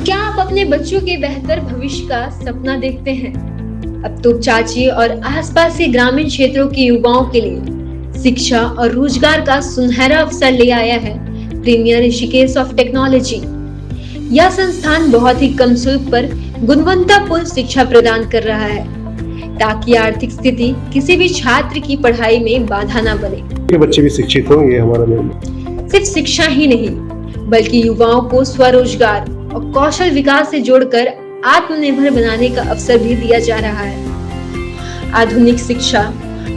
क्या आप अपने बच्चों के बेहतर भविष्य का सपना देखते हैं? अब तो चाची और आसपास के ग्रामीण क्षेत्रों के युवाओं के लिए शिक्षा और रोजगार का सुनहरा अवसर ले आया है प्रीमियर ऋषिकेश ऑफ टेक्नोलॉजी। यह संस्थान बहुत ही कम शुल्क पर गुणवत्तापूर्ण शिक्षा प्रदान कर रहा है ताकि आर्थिक स्थिति किसी भी छात्र की पढ़ाई में बाधा न बने। के बच्चे भी शिक्षित हों, ये हमारा निर्णय। सिर्फ शिक्षा ही नहीं बल्कि युवाओं को स्वरोजगार और कौशल विकास से जोड़कर आत्मनिर्भर बनाने का अवसर भी दिया जा रहा है। आधुनिक शिक्षा,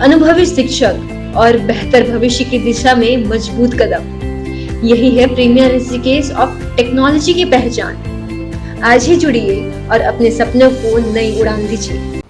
अनुभवी शिक्षक और बेहतर भविष्य की दिशा में मजबूत कदम, यही है प्रीमियर ऋषिकेश ऑफ टेक्नोलॉजी की पहचान। आज ही जुड़िए और अपने सपनों को नई उड़ान दीजिए।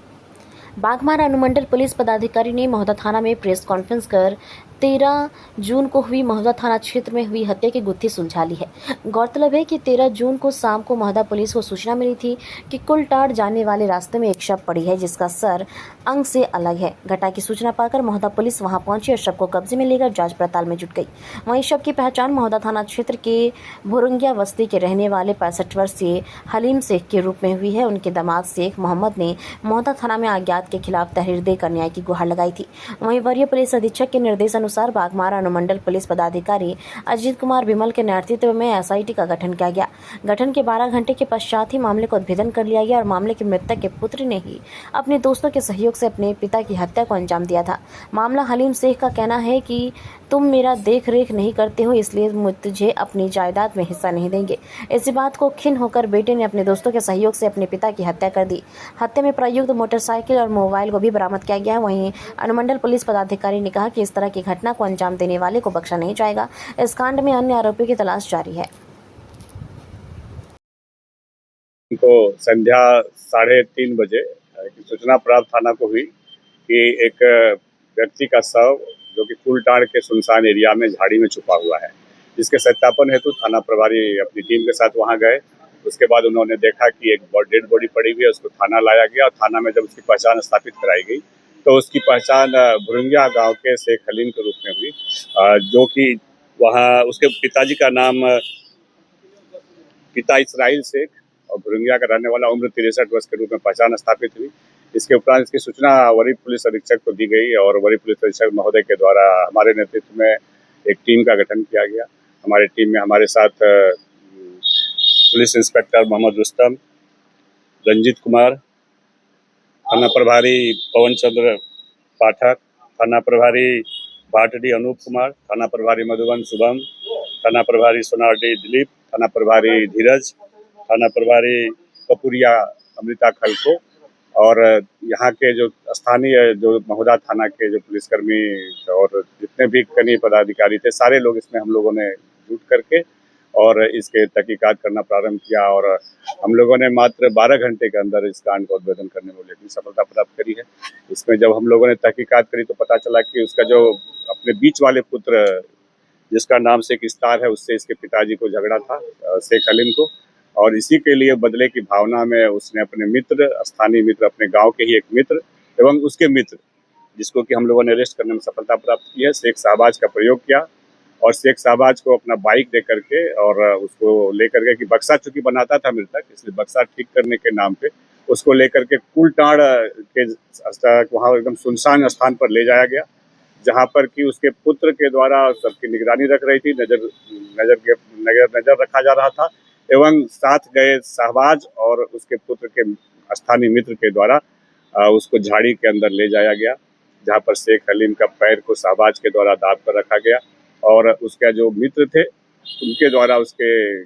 बाघमारा अनुमंडल पुलिस पदाधिकारी ने महोदा थाना में प्रेस कॉन्फ्रेंस कर 13 जून को हुई महोदा थाना क्षेत्र में हुई हत्या की गुत्थी सुलझा ली है। गौरतलब है कि 13 जून को शाम को महोदा पुलिस को सूचना मिली थी कि कुलटाड़ जाने वाले रास्ते में एक शव पड़ी है जिसका सर अंग से अलग है। घटना की सूचना पाकर महोदा पुलिस वहां पहुंची और शव को कब्जे में लेकर जांच पड़ताल में जुट गई। वहीं शव की पहचान महोदा थाना क्षेत्र के भुरुंगिया बस्ती के रहने वाले 65 वर्षीय हलीम शेख के रूप में हुई है। उनके दामाद शेख मोहम्मद ने महोदा थाना में अज्ञात के खिलाफ तहरीर देकर न्याय की गुहार लगाई थी। वहीं वरीय पुलिस अधीक्षक के निर्देश अनुसार बाघमारा अनुमंडल पुलिस पदाधिकारी अजीत कुमार विमल के नेतृत्व में एसआईटी का गठन किया गया। गठन के 12 घंटे के पश्चात ही मामले को उद्भेदन कर लिया गया और मामले के मृतक के पुत्र ने ही अपने दोस्तों के सहयोग से अपने पिता की हत्या को अंजाम दिया था। मामला हलीम शेख का कहना है कि तुम मेरा देख रेख नहीं करते हो इसलिए मुझे अपनी जायदाद में हिस्सा नहीं देंगे। इसी बात को खिन्न होकर बेटे ने अपने दोस्तों के सहयोग से अपने पिता की हत्या कर दी। हत्या में प्रयुक्त मोटरसाइकिल और मोबाइल को भी बरामद किया गया है। वहीं अनुमंडल पुलिस पदाधिकारी ने कहा कि इस तरह की घटना को अंजाम देने वाले को बख्शा नहीं जाएगा। इस कांड में अन्य आरोपियों की तलाश जारी है। को संध्या 3:30 बजे सूचना प्राप्त थाना को हुई कि एक व्यक्ति का शव जो कि कुलटाड़ के सुनसान एरिया में झाड़ी में छुपा हुआ है, जिसके सत्यापन हेतु थाना प्रभारी अपनी टीम के साथ वहां गए। उसके बाद उन्होंने देखा कि एक डेड बॉडी पड़ी हुई है, उसको थाना लाया गया और थाना में जब उसकी पहचान स्थापित कराई गई तो उसकी पहचान भुरुंगिया गांव के शेख हलीम के रूप में हुई, जो कि वहां उसके पिताजी का नाम पिता इस्राइल शेख और भुरुंगिया का रहने वाला उम्र 63 वर्ष के रूप में पहचान स्थापित हुई। इसके उपरांत इसकी सूचना वरीय पुलिस अधीक्षक को दी गई और वरीय पुलिस अधीक्षक महोदय के द्वारा हमारे नेतृत्व में एक टीम का गठन किया गया। हमारी टीम में हमारे साथ पुलिस इंस्पेक्टर मोहम्मद रुस्तम, रंजीत कुमार, थाना प्रभारी पवन चंद्र पाठक, थाना प्रभारी भाटडी अनूप कुमार, थाना प्रभारी मधुबन शुभम, थाना प्रभारी सोनाडी दिलीप, थाना प्रभारी धीरज, थाना प्रभारी कपुरिया अमृता खलको और यहाँ के जो स्थानीय जो महोदा थाना के जो पुलिसकर्मी और जितने भी कनीय पदाधिकारी थे, सारे लोग इसमें हम लोगों ने जुट करके और इसके तहकीकात करना प्रारंभ किया और हम लोगों ने मात्र 12 घंटे के अंदर इस कांड का उद्भेदन करने में लेकिन सफलता प्राप्त करी है। इसमें जब हम लोगों ने तहकीकात करी तो पता चला कि उसका जो अपने बीच वाले पुत्र जिसका नाम शेख इस्तार है, उससे इसके पिताजी को झगड़ा था शेख हलीम को, और इसी के लिए बदले की भावना में उसने अपने मित्र, स्थानीय मित्र, अपने गांव के ही एक मित्र एवं उसके मित्र, जिसको कि हम लोगों ने अरेस्ट करने में सफलता प्राप्त की है, शेख शाहबाज का प्रयोग किया और शेख शाहबाज को अपना बाइक दे करके और उसको लेकर के कि बक्सा चूंकि बनाता था मृतक, इसलिए बक्सा ठीक करने के नाम पे उसको लेकर के कुलटाड़ के वहाँ एकदम सुनसान स्थान पर ले जाया गया, जहाँ पर कि उसके पुत्र के द्वारा सबकी निगरानी रख रही थी, नजर रखा जा रहा था एवं साथ गए शाहबाज और उसके पुत्र के स्थानीय मित्र के द्वारा उसको झाड़ी के अंदर ले जाया गया, जहाँ पर शेख हलीम का पैर को शाहबाज के द्वारा दाब कर रखा गया और उसका जो मित्र थे उनके द्वारा उसके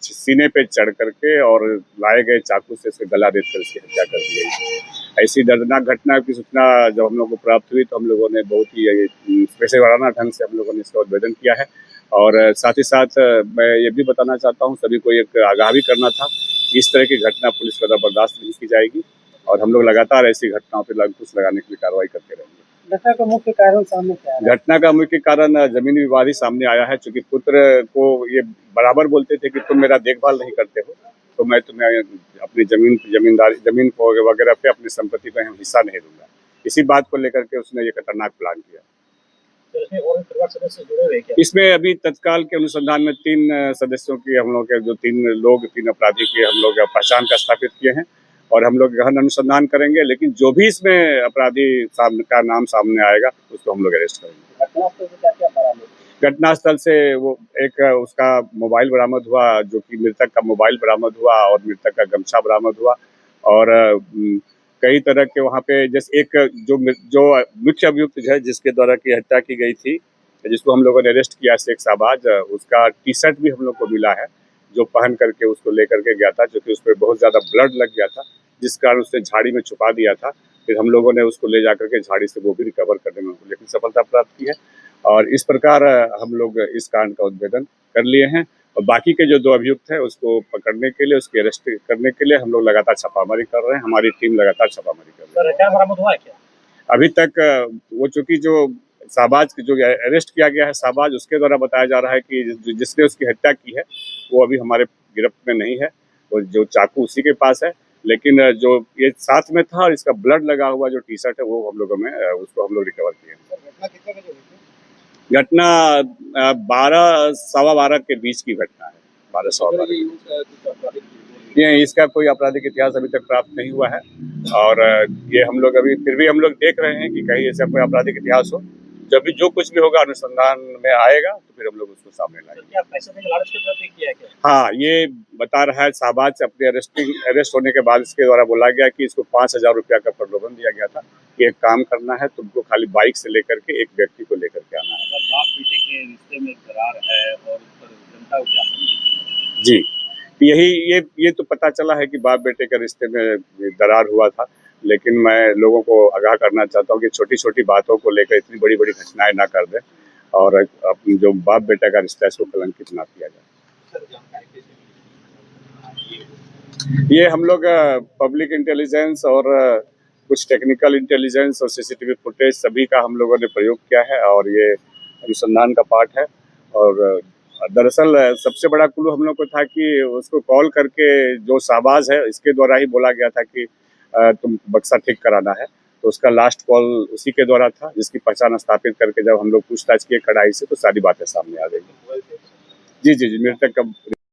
सीने पे चढ़ करके और लाए गए चाकू से उसके गला देकर उसकी हत्या कर दी गई। ऐसी दर्दनाक घटना की सूचना जब हम लोग को प्राप्त हुई तो हम लोगों ने बहुत ही पेशेवराना ढंग से हम लोगों ने इसका उद्भेदन किया है और साथ ही साथ मैं ये भी बताना चाहता हूँ, सभी को एक आगाह भी करना था कि इस तरह की घटना पुलिस द्वारा बर्दाश्त नहीं की जाएगी और हम लोग लगातार ऐसी घटनाओं पर अंकुश लगाने के लिए कार्रवाई करते रहेंगे। घटना का मुख्य कारण सामने क्या है? घटना का मुख्य कारण जमीनी विवाद ही सामने आया है। चूंकि पुत्र को ये बराबर बोलते थे कि तुम मेरा देखभाल नहीं करते हो तो मैं तुम्हें अपनी जमीन को वगैरह पे अपनी संपत्ति पे हिस्सा नहीं दूंगा। इसी बात को लेकर के उसने ये खतरनाक प्लान किया। तो इसमें और भी परिवार सदस्य जुड़े हुए हैं क्या? इसमें अभी तत्काल के अनुसंधान में 3 सदस्यों की हम लोग के जो 3 अपराधी की हम लोग पहचान का स्थापित किए हैं और हम लोग गहन अनुसंधान करेंगे, लेकिन जो भी इसमें अपराधी का नाम सामने आएगा उसको हम लोग अरेस्ट करेंगे। घटनास्थल से क्या क्या बरामद? घटनास्थल से वो एक उसका मोबाइल बरामद हुआ, जो कि मृतक का मोबाइल बरामद हुआ और मृतक का गमछा बरामद हुआ और कई तरह के वहाँ पे जैसे एक जो मुख्य अभियुक्त है जिसके द्वारा की हत्या की गई थी, जिसको हम लोगों ने अरेस्ट किया, शेख शाहबाज, उसका टी शर्ट भी हम लोग को मिला है जो पहन करके उसको लेकर के गया था, जो कि उस पर बहुत ज़्यादा ब्लड लग गया था जिस कारण उसने झाड़ी में छुपा दिया था। फिर हम लोगों ने उसको ले जाकर के झाड़ी से वो भी रिकवर करने में लेकिन सफलता प्राप्त की है और इस प्रकार हम लोग इस कांड का उद्भेदन कर लिए हैं और बाकी के जो 2 अभियुक्त हैं उसको पकड़ने के लिए, उसकी अरेस्ट करने के लिए हम लोग लगातार छापामारी कर रहे हैं। हमारी टीम लगातार छापामारी कर रही है। सर क्या बरामद हुआ है क्या? अभी तक वो चूंकि जो शाहबाज जो अरेस्ट किया गया है, शाहबाज, उसके द्वारा बताया जा रहा है कि जिसने उसकी हत्या की है वो अभी हमारे गिरफ्त में नहीं है और जो चाकू उसी के पास है, लेकिन जो ये साथ में था और इसका ब्लड लगा हुआ जो टी शर्ट है वो हम लोगों में उसको हम लोग रिकवर किए। घटना कितने बजे हुई थी? घटना 12 सवा 12 के बीच की घटना है। 12 सवा 12 ये इसका कोई आपराधिक इतिहास अभी तक प्राप्त नहीं हुआ है और ये हम लोग अभी फिर भी हम लोग देख रहे हैं कि कहीं ऐसा कोई आपराधिक इतिहास हो। जब भी जो कुछ भी होगा अनुसंधान में आएगा तो फिर हम लोग उसको सामने लाएंगे। क्या पैसे देने लालच के तौर पे किया है क्या? हाँ, ये बता रहा है शाहबाज से अपने अरेस्ट होने के बाद इसके द्वारा बोला गया कि इसको 5,000 रुपया का प्रलोभन दिया गया था कि एक काम करना है, तुमको खाली बाइक से लेकर के एक व्यक्ति को लेकर के आना है। बाप बेटे के रिश्ते में दरार है और इस पर जनता को क्या? जी, ये तो पता चला है कि बाप बेटे के रिश्ते में दरार हुआ था, लेकिन मैं लोगों को आगाह करना चाहता हूँ कि छोटी छोटी बातों को लेकर इतनी बड़ी बड़ी घटनाएं ना कर दें और जो बाप बेटा का रिश्ता है इसको कलंकित ना किया जाए। ये हम लोग पब्लिक इंटेलिजेंस और कुछ टेक्निकल इंटेलिजेंस और सीसीटीवी फुटेज सभी का हम लोगों ने प्रयोग किया है और ये अनुसंधान का पार्ट है और दरअसल सबसे बड़ा क्लू हम लोग को था कि उसको कॉल करके जो शाहबाज है इसके द्वारा ही बोला गया था कि तुम बक्सा ठीक कराना है, तो उसका लास्ट कॉल उसी के द्वारा था जिसकी पहचान स्थापित करके जब हम लोग पूछताछ किए कड़ाई से तो सारी बातें सामने आ गई। जी, मृतक का